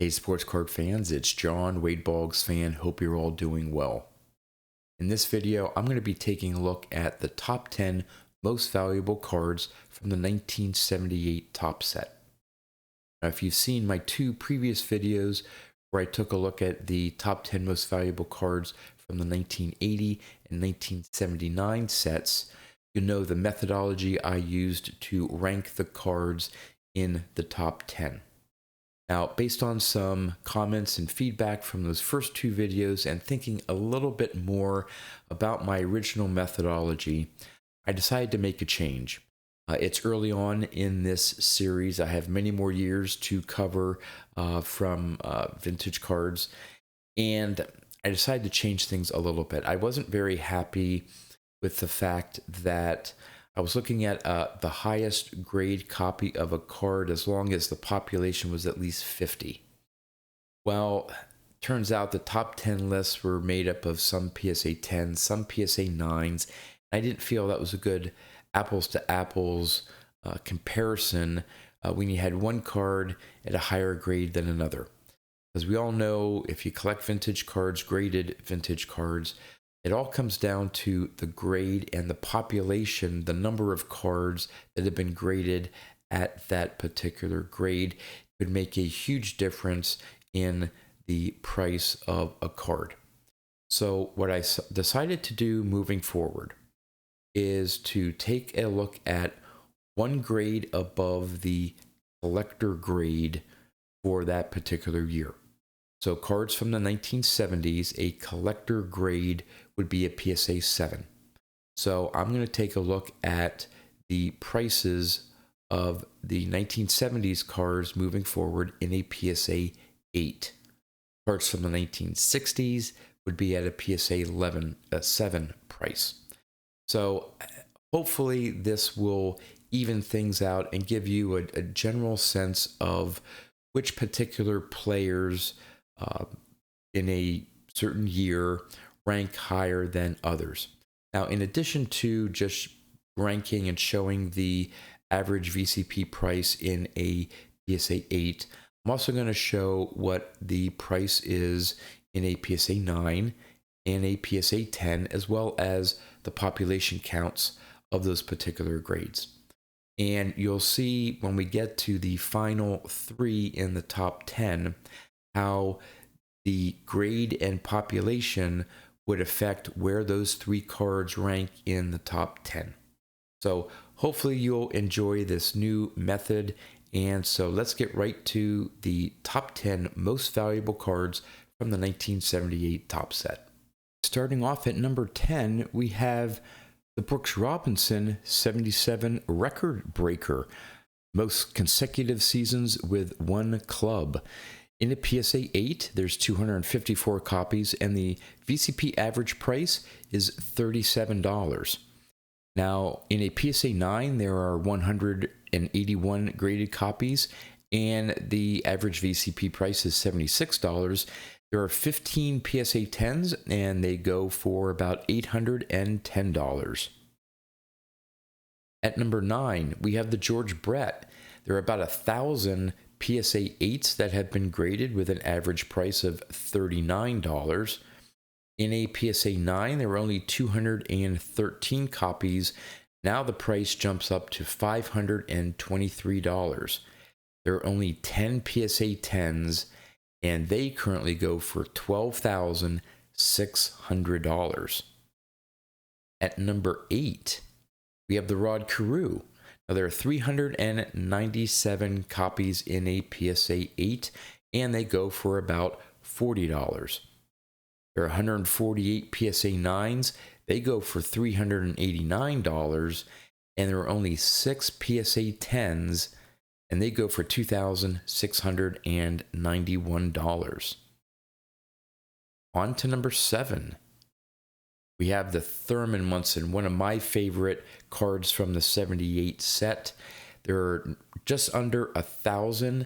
Hey, sports card fans, it's John, Wade Boggs fan. Hope you're all doing well. In this video, I'm going to be taking a look at the top 10 most valuable cards from the 1978 top set. Now, if you've seen my two previous videos where I took a look at the top 10 most valuable cards from the 1980 and 1979 sets, you know the methodology I used to rank the cards in the top 10. Now, based on some comments and feedback from those first two videos and thinking a little bit more about my original methodology, I decided to make a change. It's early on in this series. I have many more years to cover from vintage cards, and I decided to change things a little bit. I wasn't very happy with the fact that I was looking at the highest grade copy of a card as long as the population was at least 50. Well, turns out the top 10 lists were made up of some PSA 10s, some PSA 9s. I didn't feel that was a good apples to apples comparison when you had one card at a higher grade than another. As we all know, if you collect vintage cards, graded vintage cards, it all comes down to the grade and the population, the number of cards that have been graded at that particular grade could make a huge difference in the price of a card. So what I decided to do moving forward is to take a look at one grade above the collector grade for that particular year. So cards from the 1970s, a collector grade would be a PSA 7. So I'm going to take a look at the prices of the 1970s cards moving forward in a PSA 8. Cards from the 1960s would be at a PSA 7 price. So hopefully this will even things out and give you a general sense of which particular players in a certain year rank higher than others. Now, in addition to just ranking and showing the average VCP price in a PSA 8, I'm also going to show what the price is in a PSA 9 and a PSA 10, as well as the population counts of those particular grades. And you'll see when we get to the final three in the top 10, how the grade and population would affect where those three cards rank in the top 10. So hopefully you'll enjoy this new method. And so let's get right to the top 10 most valuable cards from the 1978 top set. Starting off at number 10, we have the Brooks Robinson 77 Record Breaker, most consecutive seasons with one club. In a PSA 8, there's 254 copies, and the VCP average price is $37. Now, in a PSA 9, there are 181 graded copies, and the average VCP price is $76. There are 15 PSA 10s, and they go for about $810. At number 9, we have the George Brett. There are about 1,000 PSA 8s that have been graded with an average price of $39. In a PSA 9, there were only 213 copies. Now the price jumps up to $523. There are only 10 PSA 10s, and they currently go for $12,600. At number 8, we have the Rod Carew. Now, there are 397 copies in a PSA 8, and they go for about $40. There are 148 PSA 9s. They go for $389, and there are only 6 PSA 10s, and they go for $2,691. On to number 7. We have the Thurman Munson, one of my favorite cards from the 78 set. There are just under 1,000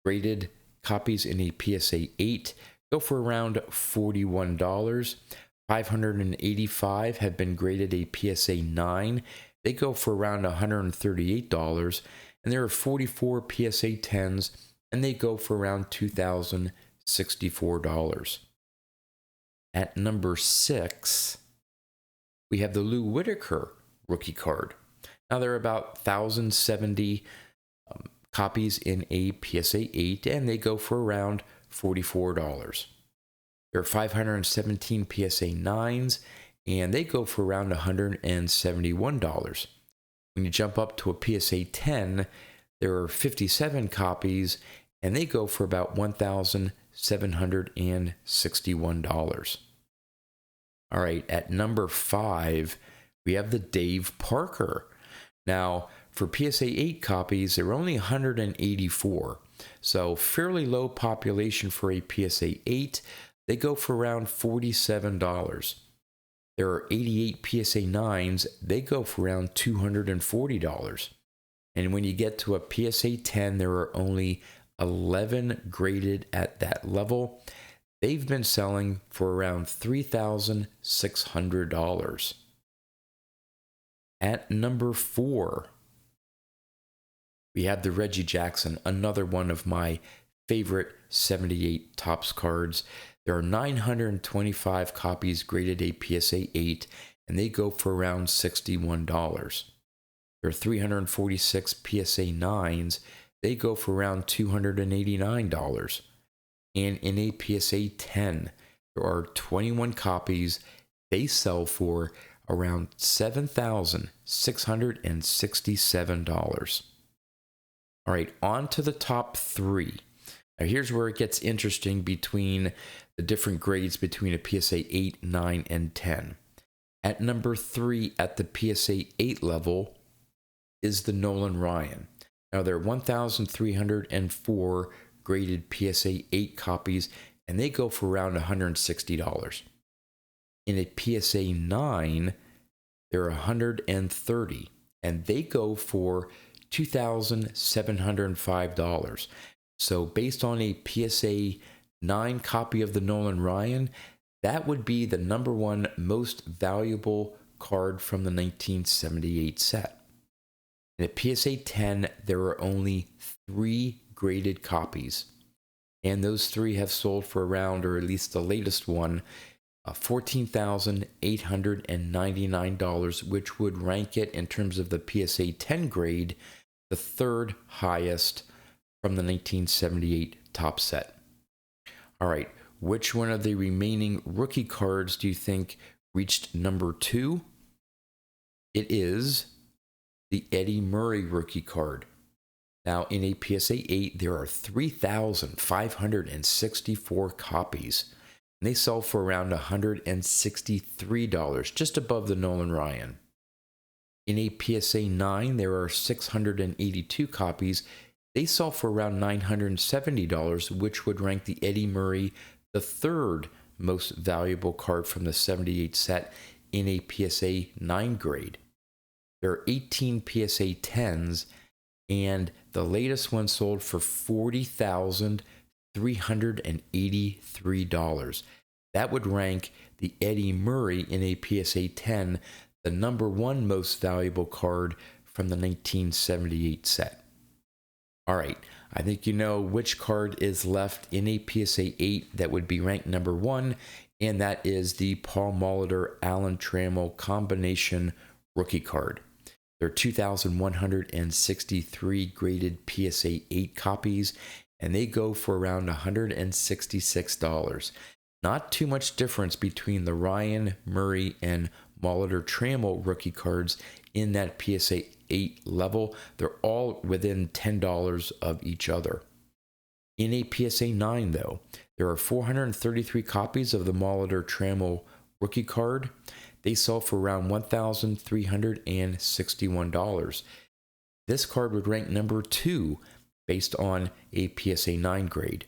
graded copies in a PSA 8. Go for around $41. 585 have been graded a PSA 9. They go for around $138. And there are 44 PSA 10s and they go for around $2,064. At number 6, we have the Lou Whitaker rookie card. Now, there are about 1,070 copies in a PSA 8, and they go for around $44. There are 517 PSA 9s, and they go for around $171. When you jump up to a PSA 10, there are 57 copies, and they go for about $1,761. All right, at number 5, we have the Dave Parker. Now, for PSA 8 copies, there are only 184, so fairly low population for a PSA 8. They go for around $47. There are 88 PSA 9s. They go for around $240. And when you get to a PSA 10, there are only 11 graded at that level. They've been selling for around $3,600. At number 4, we have the Reggie Jackson, another one of my favorite 78 Topps cards. There are 925 copies graded a PSA 8, and they go for around $61. There are 346 PSA 9s. They go for around $289. And in a PSA 10, there are 21 copies. They sell for around $7,667. All right, on to the top 3. Now, here's where it gets interesting between the different grades between a PSA 8, 9, and 10. At number 3 at the PSA 8 level is the Nolan Ryan. Now, there are 1,304 graded PSA 8 copies, and they go for around $160. In a PSA 9, there are 130, and they go for $2,705. So based on a PSA 9 copy of the Nolan Ryan, that would be the number 1 most valuable card from the 1978 set. In a PSA 10, there are only 3 graded copies, and those 3 have sold for around, or at least the latest one, $14,899, which would rank it in terms of the PSA 10 grade, the 3rd highest from the 1978 Topps set. All right, which one of the remaining rookie cards do you think reached number 2? It is the Eddie Murray rookie card. Now, in a PSA 8, there are 3,564 copies, and they sell for around $163, just above the Nolan Ryan. In a PSA 9, there are 682 copies. They sell for around $970, which would rank the Eddie Murray the 3rd most valuable card from the 78 set in a PSA 9 grade. There are 18 PSA 10s, and the latest one sold for $40,383. That would rank the Eddie Murray in a PSA 10 the number 1 most valuable card from the 1978 set. All right, I think you know which card is left in a PSA 8 that would be ranked number 1, and that is the Paul Molitor Alan Trammell combination rookie card. There are 2,163 graded PSA 8 copies, and they go for around $166. Not too much difference between the Ryan, Murray, and Molitor Trammell rookie cards in that PSA 8 level. They're all within $10 of each other. In a PSA 9, though, there are 433 copies of the Molitor Trammell rookie card. They sell for around $1,361. This card would rank number 2 based on a PSA 9 grade.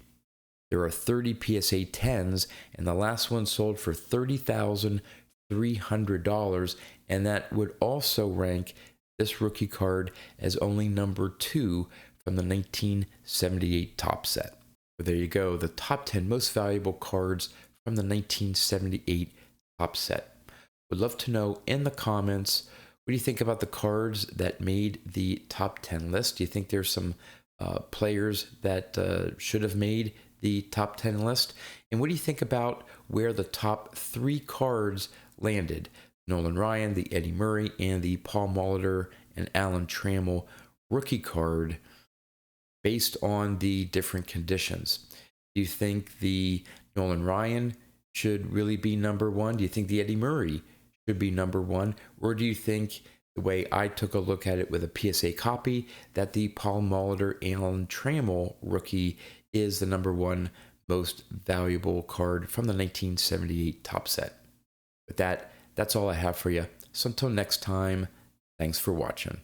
There are 30 PSA 10s, and the last one sold for $30,300, and that would also rank this rookie card as only number 2 from the 1978 Topps set. So there you go, the top 10 most valuable cards from the 1978 Topps set. Would love to know in the comments, what do you think about the cards that made the top 10 list? Do you think there's some players that should have made the top 10 list? And what do you think about where the top 3 cards landed? Nolan Ryan, the Eddie Murray, and the Paul Molitor and Alan Trammell rookie card based on the different conditions. Do you think the Nolan Ryan should really be number 1? Do you think the Eddie Murray should be number 1? Or do you think, the way I took a look at it with a PSA copy, that the Paul Molitor Alan Trammell rookie is the number 1 most valuable card from the 1978 top set? With that, that's all I have for you. So until next time, thanks for watching.